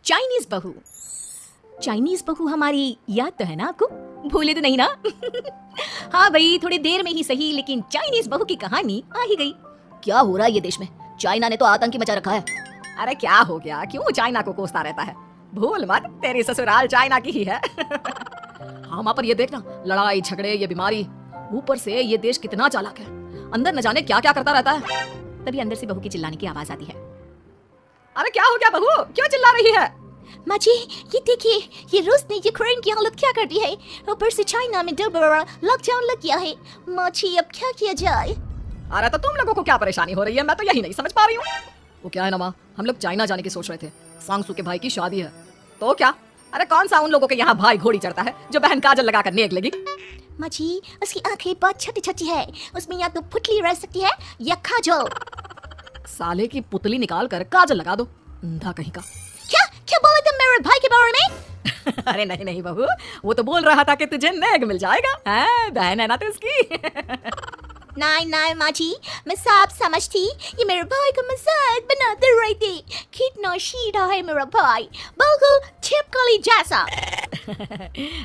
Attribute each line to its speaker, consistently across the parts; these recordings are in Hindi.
Speaker 1: चाइनीज बहू। चाइनीज बहू हमारी याद तो है ना आपको, भूले तो नहीं ना? हाँ भाई, थोड़ी देर में ही सही, लेकिन चाइनीज बहू की कहानी आ ही गई। क्या हो रहा है ये देश में? चाइना ने तो आतंकी मचा रखा है। अरे क्या हो गया, क्यों चाइना को कोसता रहता है? भूल मत, तेरी ससुराल चाइना की ही है। हाँ माँ, पर ये देखना, लड़ाई झगड़े, ये बीमारी, ऊपर से ये देश कितना चालाक है, अंदर न जाने क्या क्या करता रहता है। तभी अंदर से बहू की चिल्लाने की आवाज आती है। अरे क्या हो गया बहू, क्यों चिल्ला रही है?
Speaker 2: माँ जी, ये देखिए, ये रूस ने यूक्रेन की हालत क्या कर दी है। ऊपर से चाइना में दोबारा लॉकडाउन लग गया है। माँ जी, अब क्या किया जाए?
Speaker 1: अरे तो तुम लोगों को क्या परेशानी हो रही है, मैं तो यही नहीं समझ पा रही हूँ। वो क्या है ना माँ, हम लोग चाइना जाने की सोच रहे थे, सांगसू के भाई की शादी है। तो क्या? अरे कौन सा उन लोगों के यहाँ भाई घोड़ी चढ़ता है जो बहन काजल लगा कर नेक लगी?
Speaker 2: माँ जी, उसकी आंखें बहुत छोटी छोटी है, उसमें या तो पुतली रह सकती है या काजल।
Speaker 1: साले की पुतली निकाल कर काजल लगा दो, अंधा कहीं का।
Speaker 2: क्या क्या बोले तुम मेरे भाई के बारे में?
Speaker 1: अरे नहीं नहीं बहू, वो तो बोल रहा था कि तुझे नेक मिल जाएगा, बहन है ना तो इसकी।
Speaker 2: नहीं नहीं माँ जी, मैं सब समझती, ये मेरे भाई का मजाक बनाते रहते। कितना सीधा है मेरा भाई, बिल्कुल छिपकली जैसा।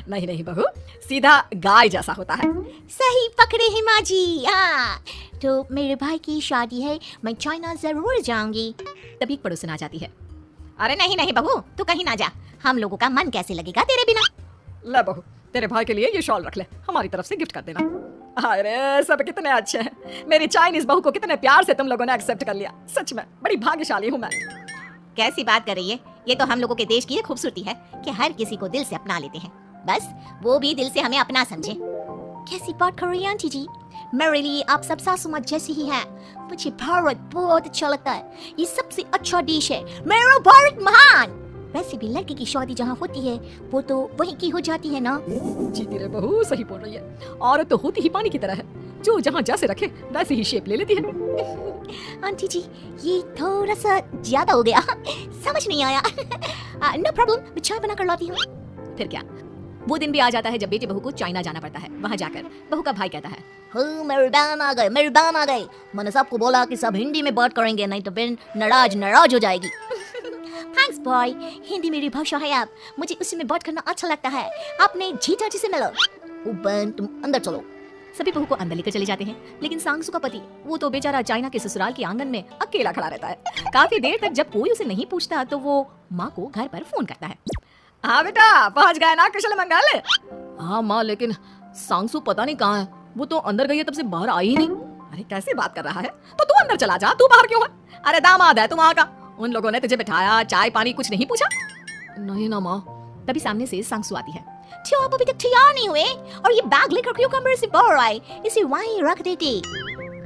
Speaker 1: नहीं नहीं बहू, सीधा गाय जैसा होता है।
Speaker 2: सही पकड़े हैं माँ जी। हाँ, तो मेरे भाई की शादी है, मैं चाइना जरूर जाऊंगी।
Speaker 1: तभी एक पड़ोसन आ जाती है।
Speaker 2: अरे नहीं नहीं बहू, तू कहीं ना जा, हम लोगों का मन कैसे लगेगा तेरे बिना।
Speaker 1: ले बहू, तेरे भाई के लिए ये शॉल रख ले, हमारी तरफ से गिफ्ट कर देना। अरे सब कितने अच्छे हैं, मेरी चाइनीज बहू को कितने प्यार से तुम लोगों ने एक्सेप्ट कर लिया, सच में बड़ी भाग्यशाली हूँ मैं।
Speaker 2: कैसी बात कर रही है? ये तो हम लोगों के देश की खूबसूरती है कि हर किसी को दिल से अपना लेते हैं, बस वो भी दिल से हमें अपना समझे। कैसी बात कर रही हैं आंटी जी? मेरे लिए आप सब सासू माँ जैसी ही हैं। मुझे भारत बहुत अच्छा लगता है, ये सबसे अच्छा देश है, मेरा भारत महान। वैसे भी लड़की की शादी जहाँ होती है वो तो वहीं की हो जाती है ना।
Speaker 1: जीती रे बहू, सही बोल रही है, औरत तो होती ही पानी की तरह है, जो जहाँ जैसे रखे वैसे ही शेप ले लेती है।
Speaker 2: आंटी जी, ये थोड़ा सा ज्यादा हो गया, समझ नहीं आया। नो प्रॉब्लम, मैं चाय बना कर लाती हूँ।
Speaker 1: फिर क्या, वो दिन भी आ जाता है जब बेटे बहू को चाइना जाना पड़ता है। वहाँ जाकर बहू का भाई कहता है,
Speaker 2: मेरे बहन आ गए, मेरे बहन आ गए। मैंने सबको बोला कि सब हिंदी में बात करेंगे, नहीं तो बहन नाराज हो जाएगी। थैंक्स बॉय, हिंदी मेरी भाषा है, आप मुझे उसी में बात करना अच्छा लगता है। आपने जीजा जी से मिलो। ओ बहन, तुम अंदर चलो।
Speaker 1: सभी बहू को अंदर लेकर चले जाते हैं, लेकिन सांगसू का पति, वो तो बेचारा चाइना के ससुराल के आंगन में अकेला खड़ा रहता है। काफी देर तक जब कोई उसे नहीं पूछता तो वो माँ को घर पर फोन करता है। हाँ बेटा, पहुँच गए ना कुशल मंगल? हाँ माँ, लेकिन सांगसू पता नहीं कहाँ है, वो तो अंदर गई है तब से बाहर आई ही नहीं। अरे कैसे बात कर रहा है, तो तू अंदर चला जा, तू बाहर क्यों है? अरे दामाद है तू वहाँ का, उन लोगों ने तुझे बिठाया, चाय पानी कुछ नहीं पूछा? नहीं ना माँ। तभी सामने से सांगसू आती है।
Speaker 2: क्यों आप अभी तक तैयार नहीं हुए? और ये बैग लेकर क्यों कमरे से बाहर आए? इसे वहीं रख देते।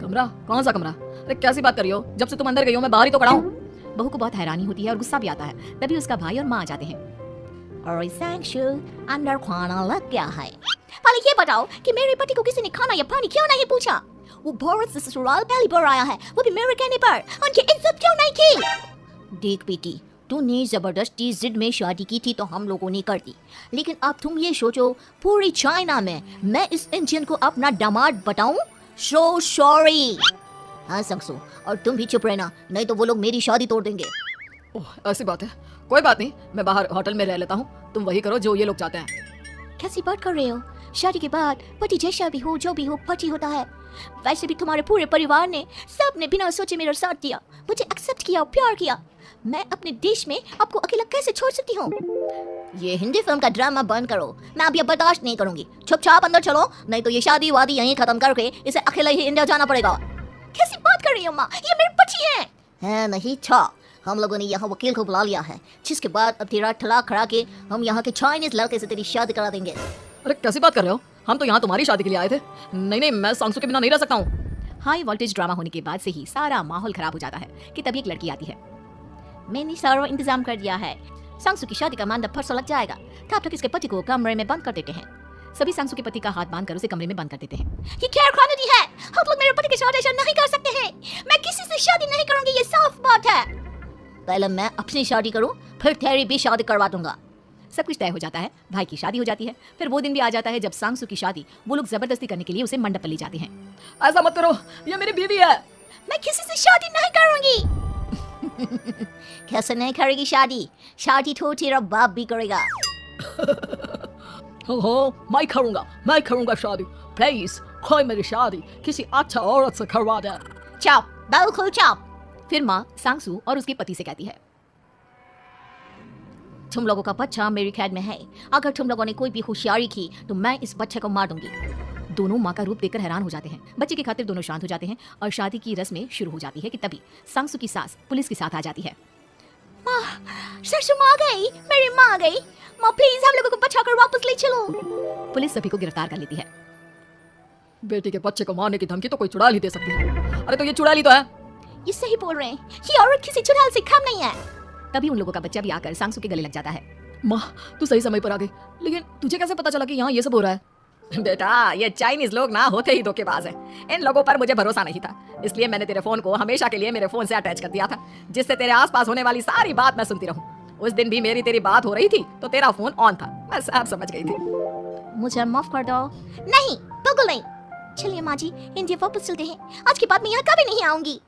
Speaker 1: कमरा? कौन सा कमरा? अरे कैसी बात कर रही हो, जब से तुम अंदर गई हो मैं बाहर ही तो खड़ा हूँ। बहू को बहुत हैरानी होती है और गुस्सा भी आता है। तभी उसका भाई और माँ आ जाते हैं।
Speaker 2: और सांगसू, अंदर खाना लग गया है। पहले ये बताओ कि मेरे पति को किसी ने खाना या पानी क्यों नहीं पूछा? वो भारत से ससुराल पहली बार आया है, वो भी मेरे कहने पर। उनकी इज्जत क्यों नहीं की? देख बेटी, तूने जबरदस्ती जिद में शादी की थी तो हम लोगों ने कर दी, लेकिन अब तुम ये सोचो, पूरी चाइना में मैं इस इंडियन को अपना दामाद बताऊं? So sorry. हाँ सांगसू, और तुम भी चुप रहना, नहीं तो वो लोग मेरी शादी तोड़ देंगे।
Speaker 1: ओह ऐसी बात है, कोई बात नहीं, मैं बाहर होटल में रह लेता हूँ, तुम वही करो जो ये लोग चाहते हैं।
Speaker 2: कैसी बात कर रहे हो? शादी के बाद पति जैसा भी हो, जो भी हो, पति होता है। वैसे भी तुम्हारे पूरे परिवार ने, सबने बिना सोचे मेरा साथ दिया, मुझे एक्सेप्ट किया, प्यार किया। मैं अपने देश में आपको अकेला कैसे छोड़ सकती हूँ? ये हिंदी फिल्म का ड्रामा बंद करो, मैं अब ये बर्दाश्त नहीं करूंगी। चुपचाप अंदर चलो, नहीं तो ये शादी वादी यहीं खत्म करके इसे अकेला ही इंडिया जाना पड़ेगा। कैसी बात कर रही हो माँ, ये मेरे पति हैं। नहीं था, हम लोगों ने यहाँ वकील को बुला लिया है, जिसके बाद अब तेरा तलाक करा के हम यहाँ के चाइनीज लड़के से तेरी शादी करा देंगे।
Speaker 1: अरे कैसी बात कर रहे हो, हम तो यहाँ तुम्हारी शादी के लिए आए थे। नहीं नहीं, मैं सांगसू के बिना नहीं रह सकता हूँ। हाई वोल्टेज ड्रामा होने के बाद से ही सारा माहौल खराब हो जाता है कि तभी एक लड़की आती है।
Speaker 2: मैंने सारा इंतजाम कर दिया है, सांगसू की शादी का मंडप परसों लग जाएगा, तब तक इसके पति को कमरे में बंद कर देते हैं।
Speaker 1: सभी सांगसू के पति का हाथ बांधकर उसे कमरे में बंद कर देते हैं।
Speaker 2: ये क्या कानूनी है? हम लोग मेरे पति के साथ ऐसा नहीं कर सकते हैं। मैं किसी से शादी नहीं करूंगी, ये साफ बात है। पहले मैं अपनी शादी करूं, फिर तेरी भी शादी करवा दूंगा।
Speaker 1: सब कुछ तय हो जाता है, भाई की शादी हो जाती है। फिर वो दिन भी आ जाता है जब सांगसू की शादी वो लोग जबरदस्ती करने के लिए उसे मंडप पर ले जाते हैं। ऐसा मत करो, ये मेरी बीवी है।
Speaker 2: मैं किसी से शादी नहीं करूंगी। कैसे नहीं करेगी शादी? शादी तो तेरा बाप भी करेगा।
Speaker 3: मैं करूंगा शादी। प्लीज कोई मेरी शादी किसी अच्छा औरत से करवा दे।
Speaker 2: चुप, बिल्कुल चुप।
Speaker 1: फिर माँ सांगसू और उसके पति से कहती है,
Speaker 2: तुम लोगों का बच्चा मेरे ख्याल में है। अगर तुम लोगों ने कोई भी होशियारी की तो मैं इस बच्चे को मार दूंगी।
Speaker 1: दोनों माँ का रूप देखकर हैरान हो जाते हैं। बच्चे की खातिर दोनों शांत हो जाते हैं और शादी की रस्में शुरू हो जाती है कि तभी सांगसू की सास पुलिस के साथ आ जाती है।
Speaker 2: माँ, ससुर माँ आ गई, मेरी माँ आ गई। माँ प्लीज हम लोगों को बचाकर वापस ले चलो।
Speaker 1: पुलिस सभी को गिरफ्तार कर लेती है।
Speaker 3: बेटी के बच्चे को मारने की धमकी तो कोई चुड़ैल ही दे सकती है। अरे तो ये चुड़ैल ही तो है।
Speaker 2: ये सही बोल रहे हैं, ये औरत किसी चुड़ैल से कम नहीं है।
Speaker 1: तभी उन लोगों का बच्चा भी आकर सांगसू के गले लग जाता है।
Speaker 3: माँ तू सही समय पर आ गई, लेकिन तुझे कैसे पता चला कि यहाँ ये सब हो रहा है?
Speaker 1: बेटा ये चाइनीज लोग ना होते ही धोखेबाज हैं। इन लोगों पर मुझे भरोसा नहीं था, इसलिए मैंने तेरे फोन को हमेशा के लिए मेरे फोन से अटैच कर दिया था, जिससे तेरे आसपास होने वाली सारी बात मैं सुनती रहूं। उस दिन भी मेरी तेरी बात हो रही थी तो तेरा फोन ऑन था, मैं सब समझ गई थी।
Speaker 2: मुझे माफ कर दो। नहीं, बिल्कुल नहीं। चलिए माँ जी, इंडिया वापस चलते हैं। आज के बाद मैं यहाँ कभी नहीं आऊंगी।